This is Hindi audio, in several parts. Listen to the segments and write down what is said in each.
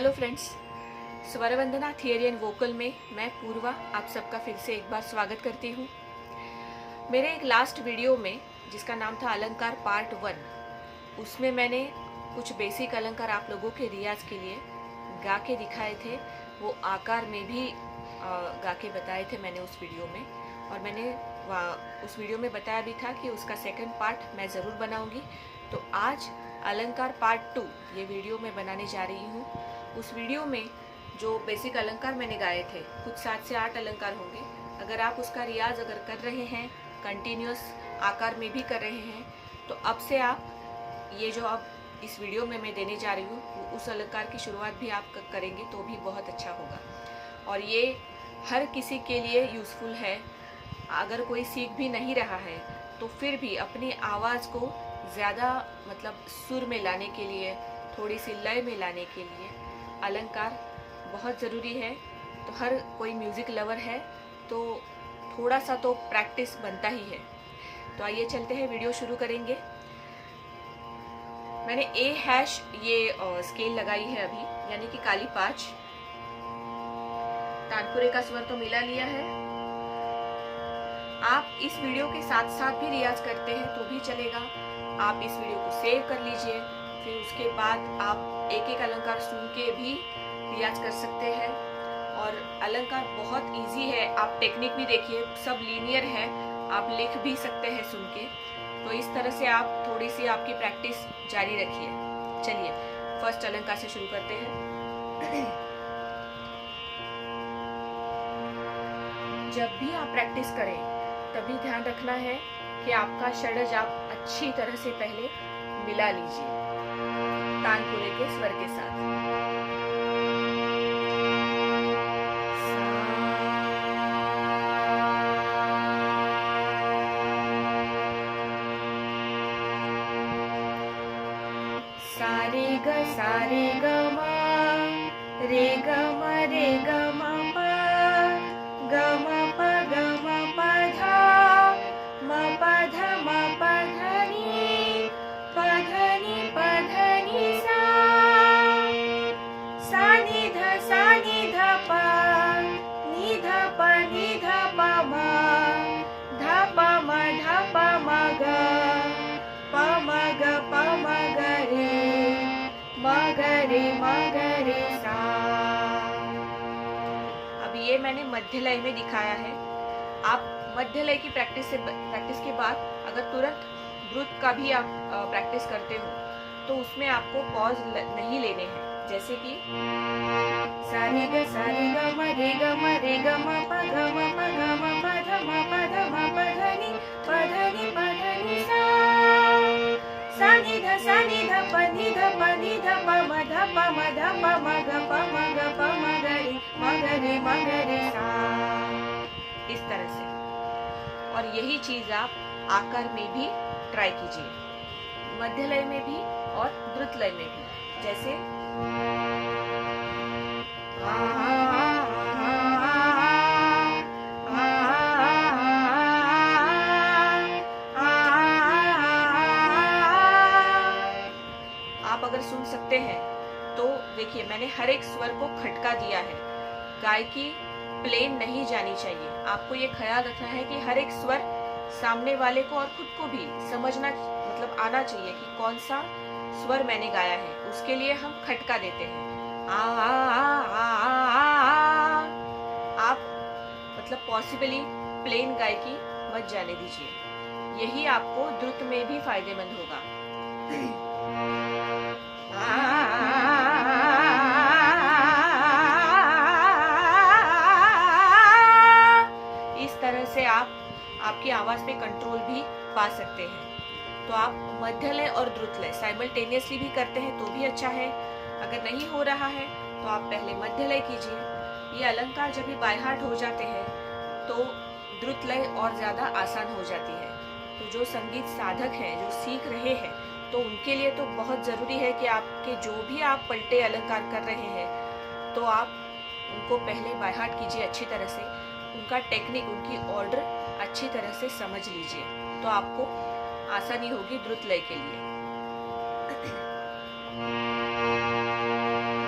हेलो फ्रेंड्स, स्वर वंदना थियरी एंड वोकल में मैं पूर्वा आप सबका फिर से एक बार स्वागत करती हूँ। मेरे एक लास्ट वीडियो में जिसका नाम था अलंकार पार्ट 1, उसमें मैंने कुछ बेसिक अलंकार आप लोगों के रियाज के लिए गा के दिखाए थे। वो आकार में भी गा के बताए थे मैंने उस वीडियो में, और मैंने उस वीडियो में बताया भी था कि उसका सेकंड पार्ट मैं ज़रूर बनाऊंगी। तो आज अलंकार पार्ट 2 ये वीडियो मैं बनाने जा रही हूँ। उस वीडियो में जो बेसिक अलंकार मैंने गाए थे, कुछ 7 से 8 अलंकार होंगे। अगर आप उसका रियाज अगर कर रहे हैं, कंटिन्यूस आकार में भी कर रहे हैं, तो अब से आप ये जो अब इस वीडियो में मैं देने जा रही हूँ उस अलंकार की शुरुआत भी आप करेंगे तो भी बहुत अच्छा होगा। और ये हर किसी के लिए यूज़फुल है। अगर कोई सीख भी नहीं रहा है तो फिर भी अपनी आवाज़ को ज़्यादा सुर में लाने के लिए, थोड़ी सी लय में लाने के लिए अलंकार बहुत ज़रूरी है। तो हर कोई म्यूज़िक लवर है तो थोड़ा सा तो प्रैक्टिस बनता ही है। तो आइए चलते हैं, वीडियो शुरू करेंगे। मैंने A# ये स्केल लगाई है अभी, यानी कि काली 5। तानपुरे का स्वर तो मिला लिया है। आप इस वीडियो के साथ साथ भी रियाज करते हैं तो भी चलेगा। आप इस वीडियो को सेव कर लीजिए, फिर उसके बाद आप एक एक अलंकार सुन के भी रियाज कर सकते हैं। और अलंकार बहुत इजी है, आप टेक्निक भी देखिए, सब लीनियर है, आप लिख भी सकते हैं सुन के। तो इस तरह से आप थोड़ी सी आपकी प्रैक्टिस जारी रखिए। चलिए फर्स्ट अलंकार से शुरू करते हैं। जब भी आप प्रैक्टिस करें तभी ध्यान रखना है कि आपका षड्ज आप अच्छी तरह से पहले मिला लीजिए तानपुरे के स्वर के साथ। सारे ग म रे ग म रे ग म प ग म प ग म प ध म प ध म प ध नि प ध नि सा नि ध प नि ध प म ध प म ग प म ग रे सा। अब ये मैंने मध्य लय में दिखाया है। आप मध्य लय की प्रैक्टिस के बाद अगर तुरंत द्रुत का भी आप प्रैक्टिस करते हो तो उसमें आपको पॉज नहीं लेने हैं। जैसे कि सारे ग म रे ग म प ग म प ध म प ध नि सा नि ध प नि ध प म ध प म ग प म ग रे सा। इस तरह से। और यही चीज आप आकार में भी ट्राई कीजिए, मध्य लय में भी और द्रुत लय में भी। जैसे आप अगर सुन सकते हैं तो देखिए मैंने हर एक स्वर को खटका दिया है। गायकी प्लेन नहीं जानी चाहिए। आपको ये ख्याल रखना है कि हर एक स्वर सामने वाले को और खुद को भी समझना आना चाहिए कि कौन सा स्वर मैंने गाया है। उसके लिए हम खटका देते हैं। आप पॉसिबली प्लेन गायकी मत जाने दीजिए। यही आपको द्रुत में भी फायदेमंद होगा। इस तरह से आप आपकी आवाज पे कंट्रोल भी पा सकते हैं। तो आप मध्य लय और द्रुत लय साइमल्टेनियसली भी करते हैं तो भी अच्छा है। अगर नहीं हो रहा है तो आप पहले मध्य लय कीजिए। ये अलंकार जब भी बाय हार्ट हो जाते हैं तो द्रुत लय और ज्यादा आसान हो जाती है। तो जो संगीत साधक हैं, जो सीख रहे हैं, तो उनके लिए तो बहुत ज़रूरी है कि आपके जो भी आप पलटे अलंकार कर रहे हैं तो आप उनको पहले बाय हार्ट कीजिए अच्छी तरह से। उनका टेक्निक, उनकी ऑर्डर अच्छी तरह से समझ लीजिए, तो आपको आसानी होगी द्रुत लय के लिए।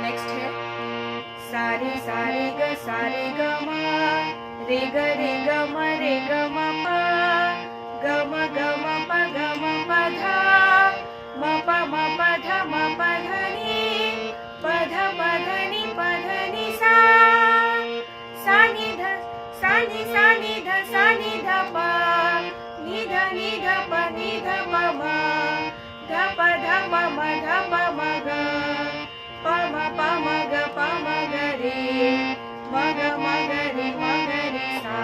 नेक्स्ट है रे सा रे ग म रे ग म प ग म प ध म प ध नि प ध नि सा नि ध प नि ध प म ध प म ग प म ग रे म ग रे सा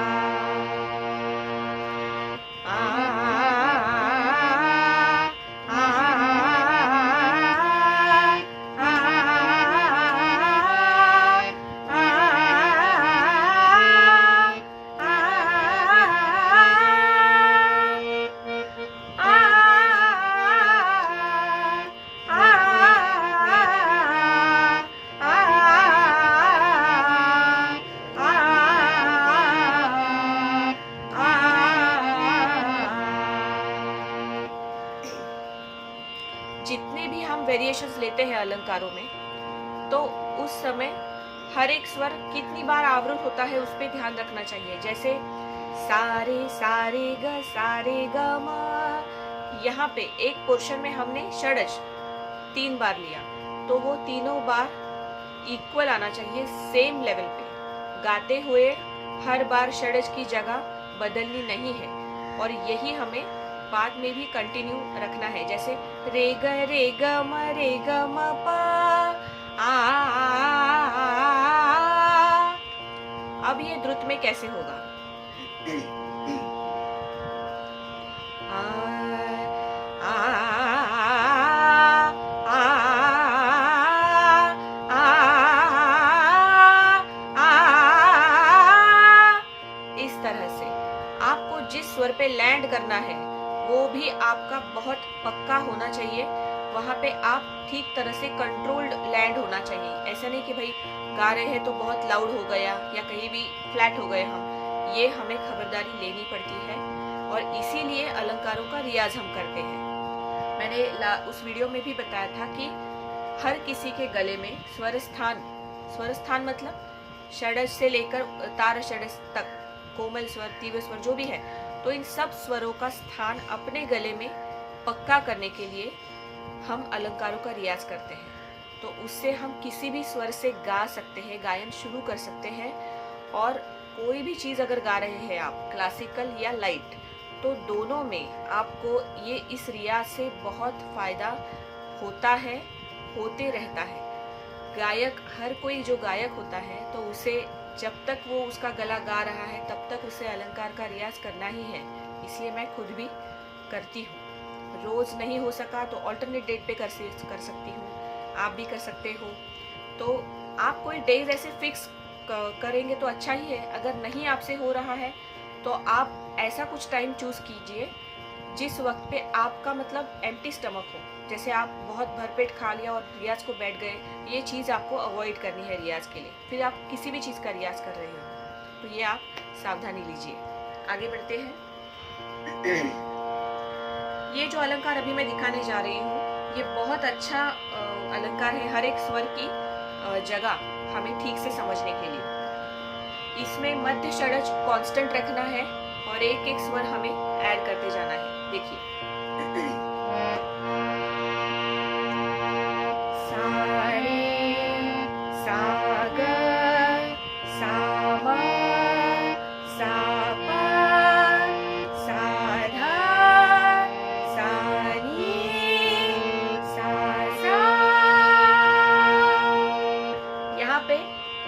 जितने भी हम वेरिएशंस लेते हैं अलंकारों में, तो उस समय हर एक स्वर कितनी बार आवृत होता है उस पे ध्यान रखना चाहिए। जैसे सारे ग म, यहाँ पे एक पोर्शन में हमने षड्ज 3 बार लिया, तो वो तीनों बार इक्वल आना चाहिए, सेम लेवल पे। गाते हुए हर बार षड्ज की जगह बदलनी नहीं है, और यही हमें पाठ में भी कंटिन्यू रखना है। जैसे रे ग म प आ। अब ये द्रुत में कैसे होगा? आ, आ, आ, आ, इस तरह से आपको जिस स्वर पे लैंड करना है वो भी आपका बहुत पक्का होना चाहिए। वहाँ पे आप ठीक तरह से कंट्रोल्ड लैंड होना चाहिए। ऐसा नहीं कि भाई गा रहे हैं तो बहुत लाउड हो गया या कहीं भी फ्लैट हो गए हम, ये हमें खबरदारी लेनी पड़ती है, और इसीलिए अलंकारों का रियाज हम करते हैं। मैंने उस वीडियो में भी बताया था कि हर किसी के गले में स्वर स्थान मतलब षड्ज से लेकर तार षड्ज तक, कोमल स्वर, तीव्र स्वर जो भी है, तो इन सब स्वरों का स्थान अपने गले में पक्का करने के लिए हम अलंकारों का रियाज करते हैं। तो उससे हम किसी भी स्वर से गा सकते हैं, गायन शुरू कर सकते हैं। और कोई भी चीज़ अगर गा रहे हैं आप, क्लासिकल या लाइट, तो दोनों में आपको ये इस रियाज से बहुत फ़ायदा होता है, होते रहता है। गायक, हर कोई जो गायक होता है, तो उसे जब तक वो उसका गला गा रहा है तब तक उसे अलंकार का रियाज करना ही है। इसलिए मैं खुद भी करती हूँ। रोज़ नहीं हो सका तो अल्टरनेट डेट पे कर सकती हूँ, आप भी कर सकते हो। तो आप कोई डेज ऐसे फिक्स करेंगे तो अच्छा ही है। अगर नहीं आपसे हो रहा है तो आप ऐसा कुछ टाइम चूज़ कीजिए जिस वक्त पे आपका मतलब एम्प्टी स्टमक हो। जैसे आप बहुत भरपेट खा लिया और रियाज को बैठ गए, ये चीज़ आपको अवॉइड करनी है रियाज के लिए। फिर आप किसी भी चीज़ का रियाज कर रहे हो तो ये आप सावधानी लीजिए। आगे बढ़ते हैं। ये जो अलंकार अभी मैं दिखाने जा रही हूँ, ये बहुत अच्छा अलंकार है हर एक स्वर की जगह हमें ठीक से समझने के लिए। इसमें मध्य षड्ज कांस्टेंट रखना है और एक एक स्वर हमें ऐड करते जाना है। देखिए,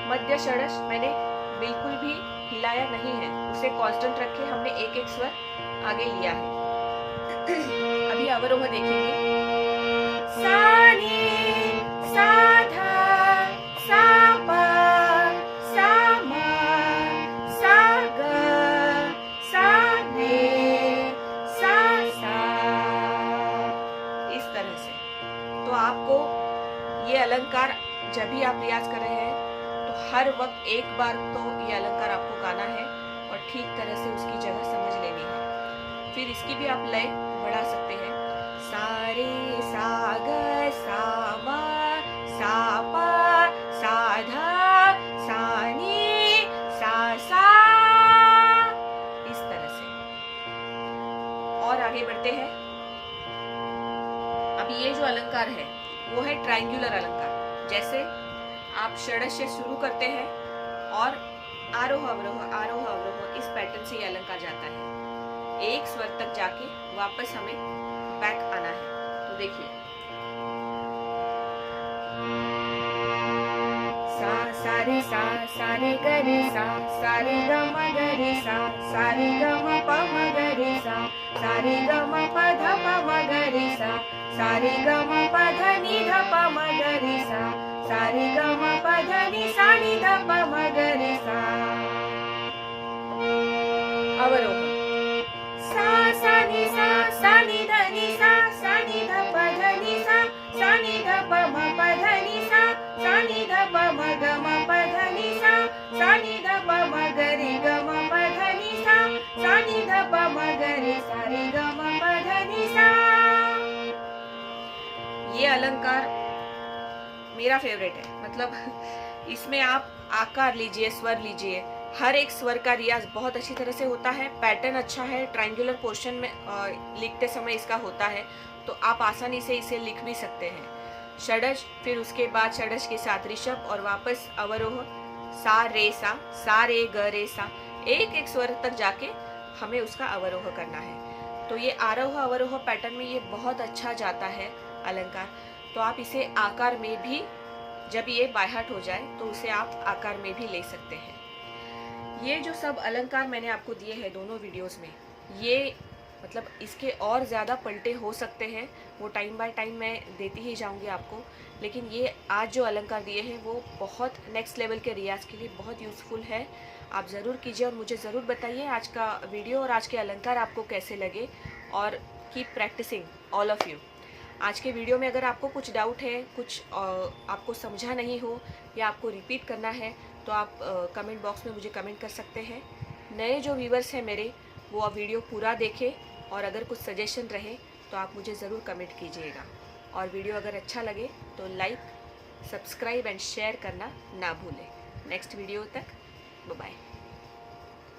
मध्य षड्ज मैंने बिल्कुल भी हिलाया नहीं है, उसे कांस्टेंट रखे हमने एक एक स्वर आगे लिया है। अभी अवरोह देखेंगे। सा नी सा धा सा पा सा मा सा ग सा रे सा सा, इस तरह से। तो आपको ये अलंकार जब भी आप रियाज कर रहे हैं तो हर वक्त एक बार तो ये अलंकार आपको गाना है और ठीक तरह से उसकी जगह समझ लेनी है। फिर इसकी भी आप लय बढ़ा सकते हैं। सा रे सा ग सा मा सा पा सा धा सा अलंकार है वो है ट्रायंगुलर अलंकार। जैसे आप षड्ज से शुरू करते हैं और आरोह अवरोह इस पैटर्न से ये अलंकार जाता है। एक स्वर तक जाके वापस हमें बैक आना है। तो देखिए, सा रे ग रे सा रे ग म ग रे सा रे ग म प म ग रे सा रे ग म प ध प म ग रे सा रे ग म प ध नि ध प म ग रे सा रे ग म प ध नि सा नि ध प म ग रे सा। अवरोह सा नि ध नि सा नि ध प ध नि सा नि ध प म प ध नि सा नि ध प म ग म प ध नि सा नि ध प म ग रे ग म प ध नि सा नि ध प म ग रे सा रे ग म प ध नि सा। ये अलंकार मेरा फेवरेट है। मतलब इसमें आप आकार लीजिए, स्वर लीजिए, हर एक स्वर का रियाज बहुत अच्छी तरह से होता है। पैटर्न अच्छा है, ट्रायंगुलर पोर्शन में लिखते समय इसका होता है, तो आप आसानी से इसे लिख भी सकते हैं। षड्ज, फिर उसके बाद षड्ज के साथ ऋषभ और वापस अवरोह सा रे ग रे सा, एक एक स्वर तक जाके हमें उसका अवरोह करना है। तो ये आरोह अवरोह पैटर्न में ये बहुत अच्छा जाता है अलंकार। तो आप इसे आकार में भी, जब ये बायहाट हो जाए तो उसे आप आकार में भी ले सकते हैं। ये जो सब अलंकार मैंने आपको दिए हैं दोनों वीडियोस में, ये मतलब इसके और ज़्यादा पलटे हो सकते हैं, वो टाइम बाय टाइम मैं देती ही जाऊंगी आपको। लेकिन ये आज जो अलंकार दिए हैं वो बहुत नेक्स्ट लेवल के रियाज के लिए बहुत यूज़फुल है। आप ज़रूर कीजिए और मुझे ज़रूर बताइए आज का वीडियो और आज के अलंकार आपको कैसे लगे। और keep practising all of you. आज के वीडियो में अगर आपको कुछ डाउट है, कुछ आपको समझा नहीं हो या आपको रिपीट करना है, तो आप कमेंट बॉक्स में मुझे कमेंट कर सकते हैं। नए जो व्यूवर्स हैं मेरे, वो आप वीडियो पूरा देखें और अगर कुछ सजेशन रहे तो आप मुझे ज़रूर कमेंट कीजिएगा। और वीडियो अगर अच्छा लगे तो लाइक, सब्सक्राइब एंड शेयर करना ना भूलें। नेक्स्ट वीडियो तक बाय बाय।